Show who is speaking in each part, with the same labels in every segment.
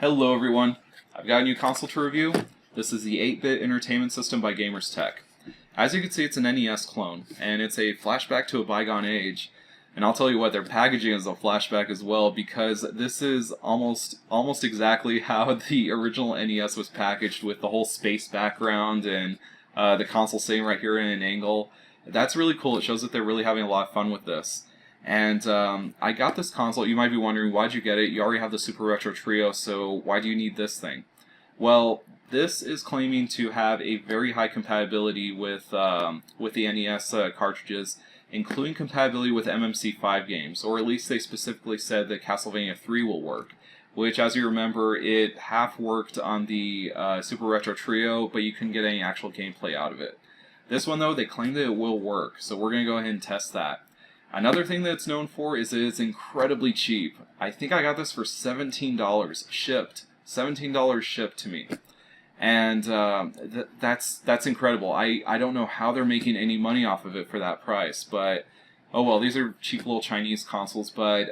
Speaker 1: Hello everyone, I've got a new console to review. This is the 8-bit entertainment system by Gamerz Tek. As you can see, it's an NES clone, and it's a flashback to a bygone age. And I'll tell you what, their packaging is a flashback as well, because this is almost exactly how the original NES was packaged, with the whole space background and the console sitting right here in an angle. That's really cool. It shows that they're really having a lot of fun with this. And I got this console. You might be wondering, why'd you get it? You already have the Super Retro Trio, so why do you need this thing? Well, this is claiming to have a very high compatibility with the NES cartridges, including compatibility with MMC5 games, or at least they specifically said that Castlevania 3 will work, which, as you remember, it half worked on the Super Retro Trio, but you couldn't get any actual gameplay out of it. This one, though, they claim that it will work, so we're going to go ahead and test that. Another thing that it's known for is that it's incredibly cheap. I think I got this for $17 shipped. $17 shipped to me. And that's incredible. I don't know how they're making any money off of it for that price, but oh well, these are cheap little Chinese consoles. But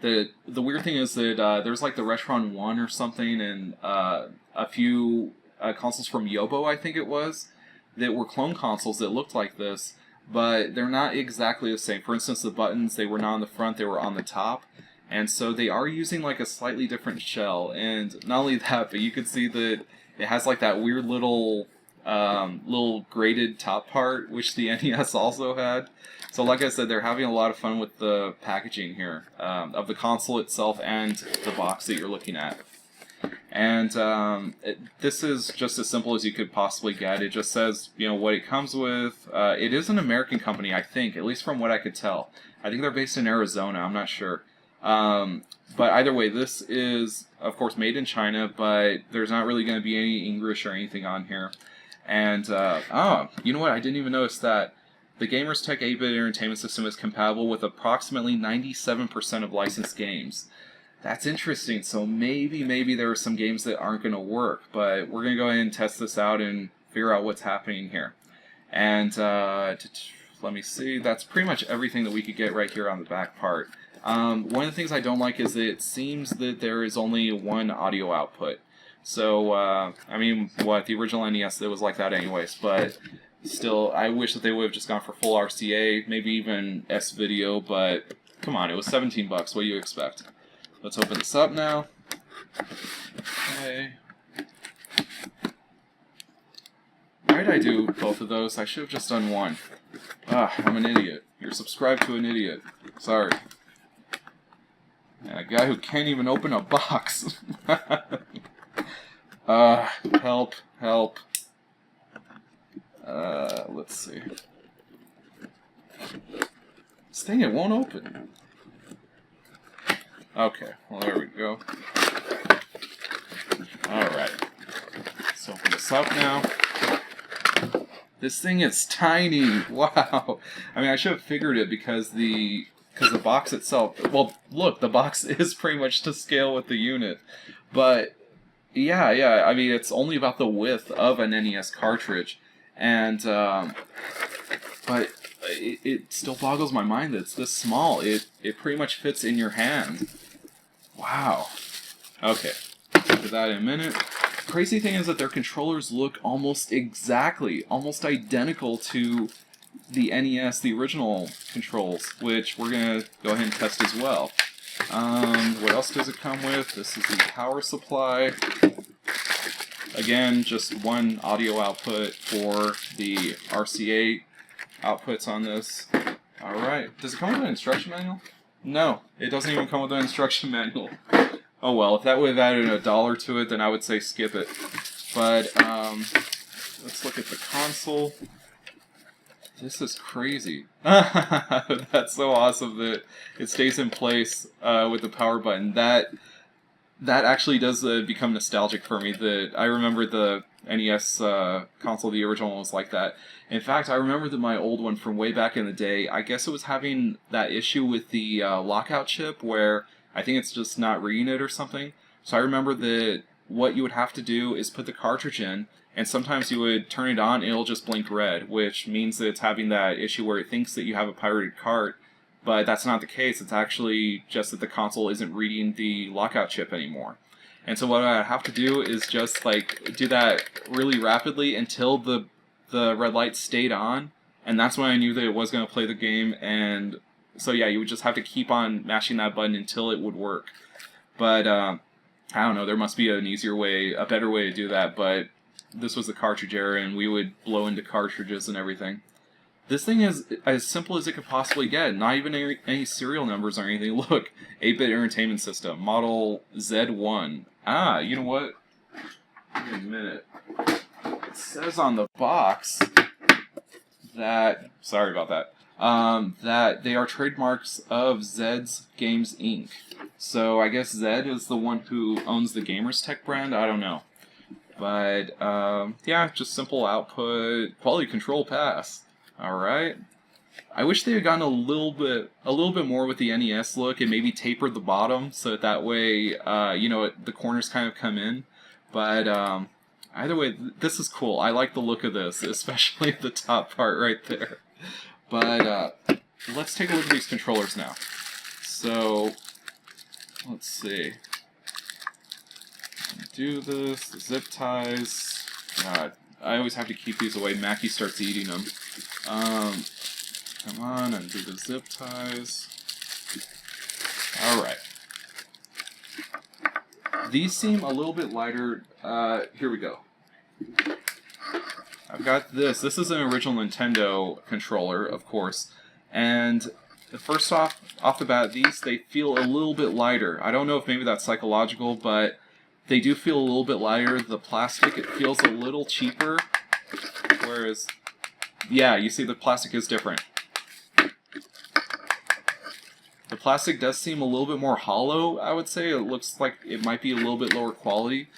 Speaker 1: the weird thing is that there's like the Retron 1 or something, and a few consoles from Yobo, I think it was, that were clone consoles that looked like this, but they're not exactly the same. For instance, the buttons, they were not on the front, they were on the top. And so they are using like a slightly different shell, and not only that, but you can see that it has like that weird little graded top part, which the NES also had. So like I said, they're having a lot of fun with the packaging here of the console itself and the box that you're looking at. And this is just as simple as you could possibly get. It just says, you know, what it comes with. It is an American company, I think, at least from what I could tell. I think they're based in Arizona, I'm not sure. But either way, this is, of course, made in China, but there's not really going to be any English or anything on here. And, you know what, I didn't even notice that. The Gamerz Tek 8-bit entertainment system is compatible with approximately 97% of licensed games. That's interesting, so maybe there are some games that aren't going to work, but we're going to go ahead and test this out and figure out what's happening here. And, let me see, that's pretty much everything that we could get right here on the back part. One of the things I don't like is that it seems that there is only one audio output. So, I mean, the original NES, it was like that anyways, but still, I wish that they would have just gone for full RCA, maybe even S-Video, but come on, it was 17 bucks, what do you expect? Let's open this up now. Okay. Why did I do both of those? I should have just done one. I'm an idiot. You're subscribed to an idiot. Sorry. And a guy who can't even open a box. Help. Let's see. This thing, it won't open. Okay, well there we go. Alright. Let's open this up now. This thing is tiny! Wow! I mean, I should have figured it because the box itself, well, look, the box is pretty much to scale with the unit. But, yeah, I mean, it's only about the width of an NES cartridge. And, but it still boggles my mind that it's this small. It pretty much fits in your hand. Wow. Okay, get to that in a minute. Crazy thing is that their controllers look almost identical to the NES, the original controls, which we're going to go ahead and test as well. What else does it come with? This is the power supply. Again, just one audio output for the RCA outputs on this. Alright, does it come with an instruction manual? No, it doesn't even come with an instruction manual. Oh well, if that would have added $1 to it, then I would say skip it. But, let's look at the console. This is crazy. That's so awesome that it stays in place with the power button. That actually does become nostalgic for me. That I remember the NES console, the original one, was like that. In fact, I remember that my old one from way back in the day, I guess it was having that issue with the lockout chip where I think it's just not reading it or something. So I remember that what you would have to do is put the cartridge in, and sometimes you would turn it on and it'll just blink red, which means that it's having that issue where it thinks that you have a pirated cart, but that's not the case. It's actually just that the console isn't reading the lockout chip anymore. And so what I have to do is just like do that really rapidly until the red light stayed on, and that's when I knew that it was going to play the game. And so yeah, you would just have to keep on mashing that button until it would work. But I don't know, there must be an easier way, a better way to do that, but this was the cartridge era, and we would blow into cartridges and everything. This thing is as simple as it could possibly get. Not even any serial numbers or anything. Look, 8-bit entertainment system, model Z1. Ah, you know what? Give me a minute. It says on the box that... Sorry about that. That they are trademarks of Zed's Games Inc. So I guess Zed is the one who owns the Gamerz Tek brand? I don't know. But, yeah, just simple output, quality control pass. Alright. I wish they had gotten a little bit more with the NES look and maybe tapered the bottom so that way, you know, the corners kind of come in. But, either way, this is cool. I like the look of this, especially the top part right there. But, let's take a look at these controllers now. So, let's see. Do this, the zip ties. God, I always have to keep these away. Mackie starts eating them. Come on, and do the zip ties. Alright. These seem a little bit lighter. Here we go. I've got this. This is an original Nintendo controller, of course. And first off the bat, they feel a little bit lighter. I don't know if maybe that's psychological, but they do feel a little bit lighter. The plastic, it feels a little cheaper. Whereas, yeah, you see the plastic is different. The plastic does seem a little bit more hollow, I would say. It looks like it might be a little bit lower quality.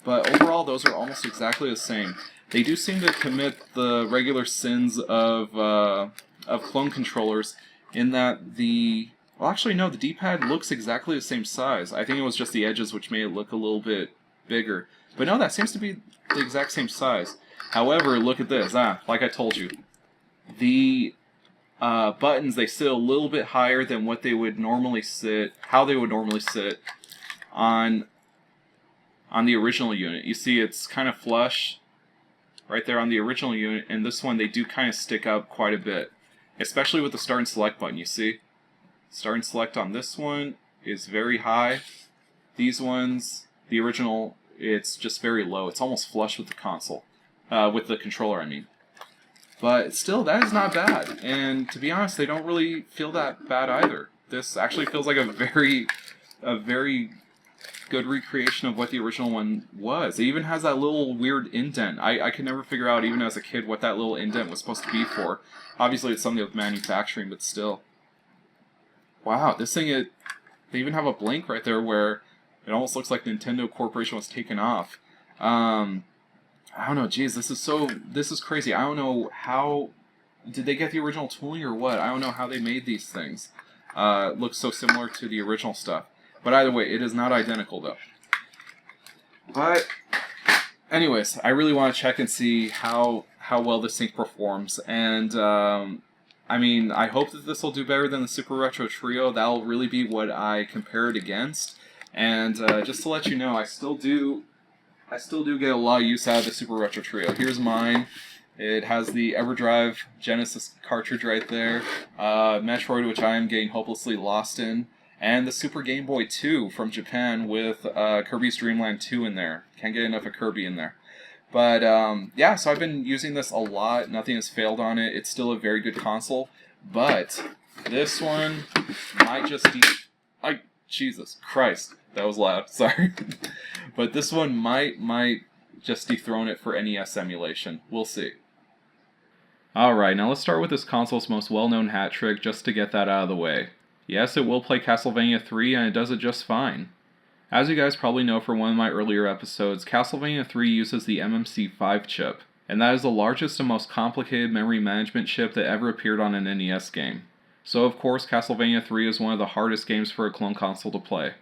Speaker 1: But overall, those are almost exactly the same. They do seem to commit the regular sins of clone controllers in that the... Well, actually, no, the D-pad looks exactly the same size. I think it was just the edges which made it look a little bit bigger. But no, that seems to be the exact same size. However, look at this. Like I told you. The buttons, they sit a little bit higher than what they would normally sit, how they would normally sit on the original unit. You see it's kind of flush right there on the original unit, and this one they do kind of stick up quite a bit. Especially with the start and select button, you see? Start and select on this one is very high. These ones, the original, it's just very low. It's almost flush with the console. With the controller, I mean. But still, that is not bad. And to be honest, they don't really feel that bad either. This actually feels like a very good recreation of what the original one was. It even has that little weird indent. I could never figure out, even as a kid, what that little indent was supposed to be for. Obviously, it's something with manufacturing, but still. Wow, this thing, they even have a blink right there where it almost looks like Nintendo Corporation was taken off. I don't know, geez, this is crazy. I don't know how, did they get the original tooling or what? I don't know how they made these things. It looks so similar to the original stuff. But either way, it is not identical though. But, anyways, I really want to check and see how well this thing performs. And, I mean, I hope that this will do better than the Super Retro Trio. That'll really be what I compare it against. And just to let you know, I still do get a lot of use out of the Super Retro Trio. Here's mine. It has the EverDrive Genesis cartridge right there. Metroid, which I am getting hopelessly lost in. And the Super Game Boy 2 from Japan with Kirby's Dream Land 2 in there. Can't get enough of Kirby in there. But, yeah, so I've been using this a lot. Nothing has failed on it. It's still a very good console. But this one might just be... Jesus Christ. That was loud. Sorry. But this one might just dethrone it for NES emulation. We'll see. Alright, now let's start with this console's most well-known hat trick just to get that out of the way. Yes, it will play Castlevania 3 and it does it just fine. As you guys probably know from one of my earlier episodes, Castlevania 3 uses the MMC5 chip, and that is the largest and most complicated memory management chip that ever appeared on an NES game. So of course Castlevania 3 is one of the hardest games for a clone console to play.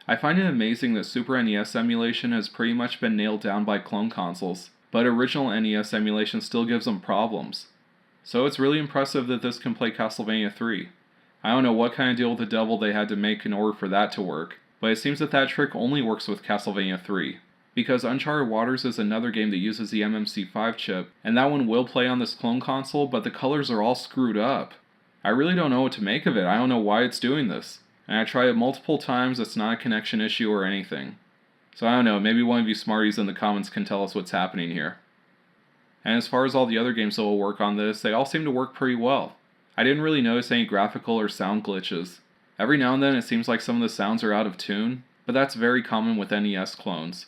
Speaker 1: I find it amazing that Super NES emulation has pretty much been nailed down by clone consoles, but original NES emulation still gives them problems. So it's really impressive that this can play Castlevania 3. I don't know what kind of deal with the devil they had to make in order for that to work, but it seems that that trick only works with Castlevania 3. Because Uncharted Waters is another game that uses the MMC5 chip, and that one will play on this clone console, but the colors are all screwed up. I really don't know what to make of it. I don't know why it's doing this. And I tried it multiple times, it's not a connection issue or anything. So I don't know, maybe one of you smarties in the comments can tell us what's happening here. And as far as all the other games that will work on this, they all seem to work pretty well. I didn't really notice any graphical or sound glitches. Every now and then it seems like some of the sounds are out of tune, but that's very common with NES clones.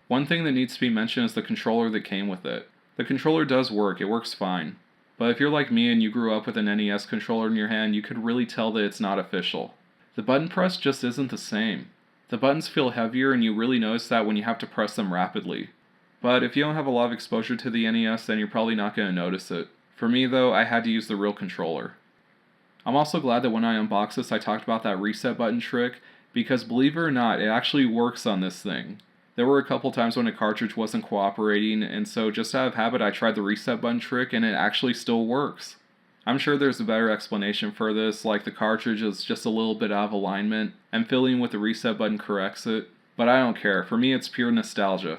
Speaker 1: One thing that needs to be mentioned is the controller that came with it. The controller does work, it works fine. But if you're like me and you grew up with an NES controller in your hand, you could really tell that it's not official. The button press just isn't the same. The buttons feel heavier and you really notice that when you have to press them rapidly. But if you don't have a lot of exposure to the NES, then you're probably not going to notice it. For me though, I had to use the real controller. I'm also glad that when I unboxed this I talked about that reset button trick, because believe it or not, it actually works on this thing. There were a couple times when a cartridge wasn't cooperating, and so just out of habit I tried the reset button trick and it actually still works. I'm sure there's a better explanation for this, like the cartridge is just a little bit out of alignment, and fiddling with the reset button corrects it, but I don't care, for me it's pure nostalgia.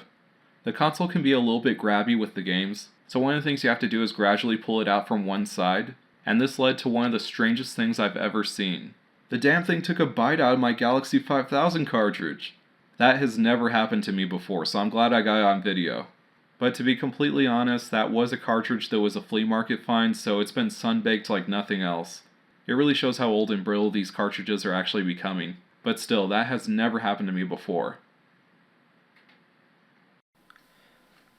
Speaker 1: The console can be a little bit grabby with the games, so one of the things you have to do is gradually pull it out from one side, and this led to one of the strangest things I've ever seen. The damn thing took a bite out of my Galaxy 5000 cartridge! That has never happened to me before, so I'm glad I got it on video. But to be completely honest, that was a cartridge that was a flea market find, so it's been sun-baked like nothing else. It really shows how old and brittle these cartridges are actually becoming. But still, that has never happened to me before.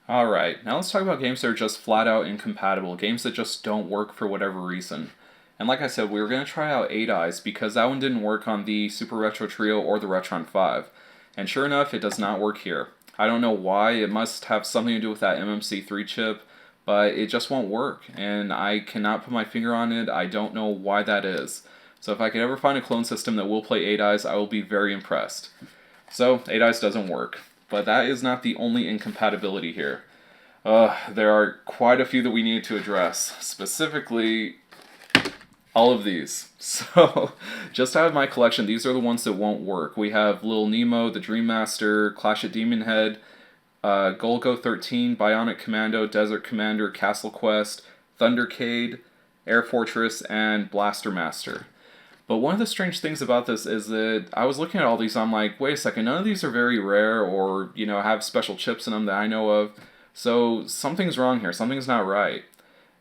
Speaker 1: Alright, now let's talk about games that are just flat out incompatible, games that just don't work for whatever reason. And like I said, we were going to try out 8 Eyes because that one didn't work on the Super Retro Trio or the Retron 5. And sure enough, it does not work here. I don't know why, it must have something to do with that MMC3 chip, but it just won't work, and I cannot put my finger on it. I don't know why that is. So if I could ever find a clone system that will play 8 Eyes, I will be very impressed. So, 8 Eyes doesn't work, but that is not the only incompatibility here. There are quite a few that we need to address, specifically all of these. So, just out of my collection, these are the ones that won't work. We have Lil Nemo, the Dream Master, Clash at Demon Head, Golgo 13, Bionic Commando, Desert Commander, Castle Quest, Thundercade, Air Fortress, and Blaster Master. But one of the strange things about this is that I was looking at all these, I'm like, wait a second, none of these are very rare or, have special chips in them that I know of. So something's wrong here, something's not right.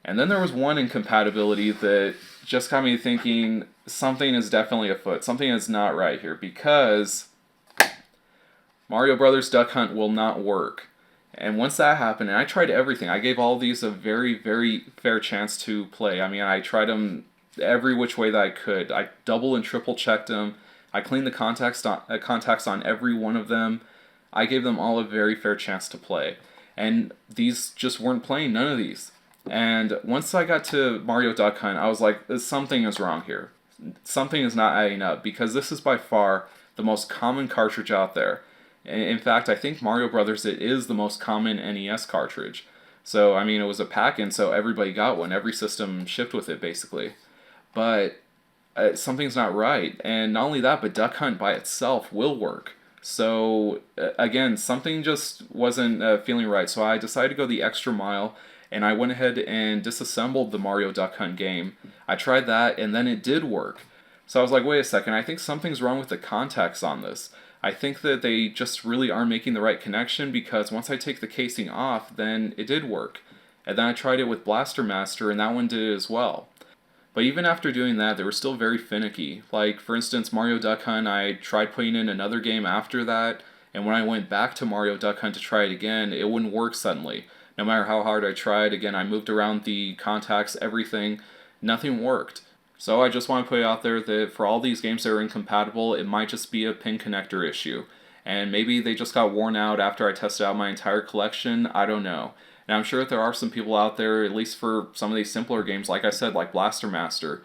Speaker 1: And then there was one incompatibility that just got me thinking something is definitely afoot. Something is not right here because Mario Brothers Duck Hunt will not work. And once that happened, and I tried everything. I gave all these a very, very fair chance to play. I mean, I tried them every which way that I could. I double and triple checked them. I cleaned the contacts on every one of them. I gave them all a very fair chance to play. And these just weren't playing, none of these. And once I got to Mario Duck Hunt, I was like, something is wrong here. Something is not adding up, because this is by far the most common cartridge out there. In fact, I think Mario Brothers, it is the most common NES cartridge. So, I mean, it was a pack-in, so everybody got one. Every system shipped with it, basically. But something's not right. And not only that, but Duck Hunt by itself will work. So, again, something just wasn't feeling right. So I decided to go the extra mile, and I went ahead and disassembled the Mario Duck Hunt game. I tried that, and then it did work. So I was like, wait a second, I think something's wrong with the contacts on this. I think that they just really aren't making the right connection, because once I take the casing off, then it did work. And then I tried it with Blaster Master, and that one did it as well. But even after doing that, they were still very finicky. Like, for instance, Mario Duck Hunt, I tried putting in another game after that, and when I went back to Mario Duck Hunt to try it again, it wouldn't work suddenly. No matter how hard I tried, again, I moved around the contacts, everything, nothing worked. So I just want to put it out there that for all these games that are incompatible, it might just be a pin connector issue. And maybe they just got worn out after I tested out my entire collection, I don't know. And I'm sure that there are some people out there, at least for some of these simpler games, like I said, like Blaster Master.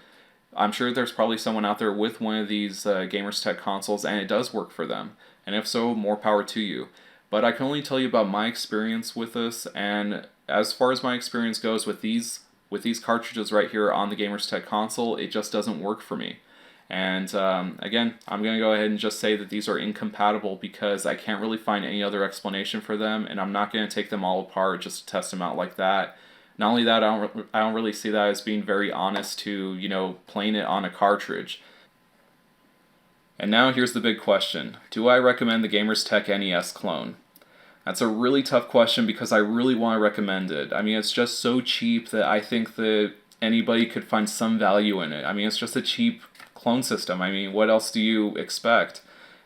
Speaker 1: I'm sure there's probably someone out there with one of these Gamerz Tek consoles, and it does work for them. And if so, more power to you. But I can only tell you about my experience with this, and as far as my experience goes with these cartridges right here on the Gamerz Tek console, it just doesn't work for me. And again, I'm going to go ahead and just say that these are incompatible because I can't really find any other explanation for them, and I'm not going to take them all apart just to test them out like that. Not only that, I don't really see that as being very honest to, playing it on a cartridge. And now here's the big question. Do I recommend the Gamerz Tek NES Clone? That's a really tough question because I really want to recommend it. I mean, it's just so cheap that I think that anybody could find some value in it. I mean, it's just a cheap clone system. I mean, what else do you expect?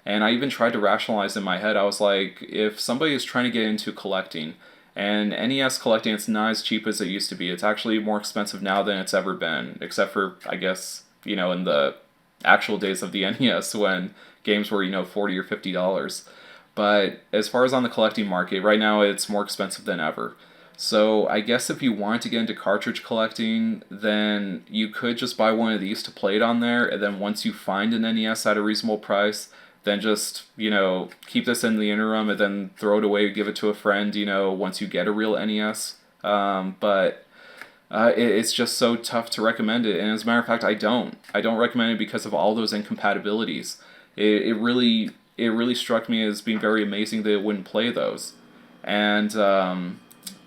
Speaker 1: And I even tried to rationalize in my head. I was like, if somebody is trying to get into collecting, and NES collecting, it's not as cheap as it used to be. It's actually more expensive now than it's ever been, except for, I guess, in the actual days of the NES when games were, $40 or $50. But as far as on the collecting market, right now it's more expensive than ever. So I guess if you want to get into cartridge collecting, then you could just buy one of these to play it on there, and then once you find an NES at a reasonable price, then just, keep this in the interim and then throw it away, give it to a friend, once you get a real NES. But it's just so tough to recommend it, and as a matter of fact, I don't recommend it because of all those incompatibilities. It really struck me as being very amazing that it wouldn't play those, and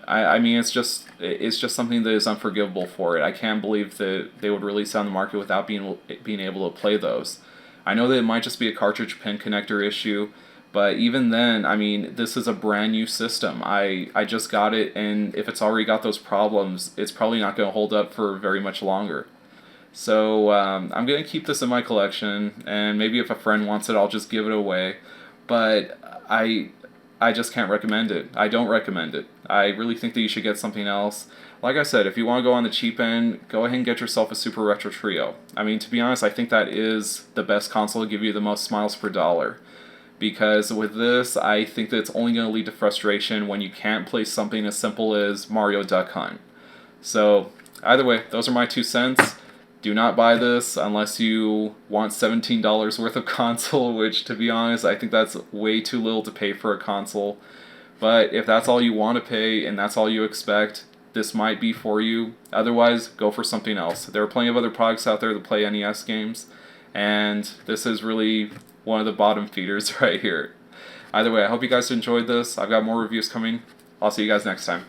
Speaker 1: I mean it's just something that is unforgivable for it. I can't believe that they would release it on the market without being able to play those. I know that it might just be a cartridge pin connector issue, but even then, I mean, this is a brand new system. I just got it, and if it's already got those problems, it's probably not going to hold up for very much longer. So I'm going to keep this in my collection, and maybe if a friend wants it, I'll just give it away. But I just can't recommend it. I don't recommend it. I really think that you should get something else. Like I said, if you want to go on the cheap end, go ahead and get yourself a Super Retro Trio. I mean, to be honest, I think that is the best console to give you the most smiles per dollar. Because with this, I think that it's only going to lead to frustration when you can't play something as simple as Mario Duck Hunt. So, either way, those are my 2 cents. Do not buy this unless you want $17 worth of console, which, to be honest, I think that's way too little to pay for a console. But if that's all you want to pay and that's all you expect, this might be for you. Otherwise, go for something else. There are plenty of other products out there that play NES games, and this is really one of the bottom feeders right here. Either way, I hope you guys enjoyed this. I've got more reviews coming. I'll see you guys next time.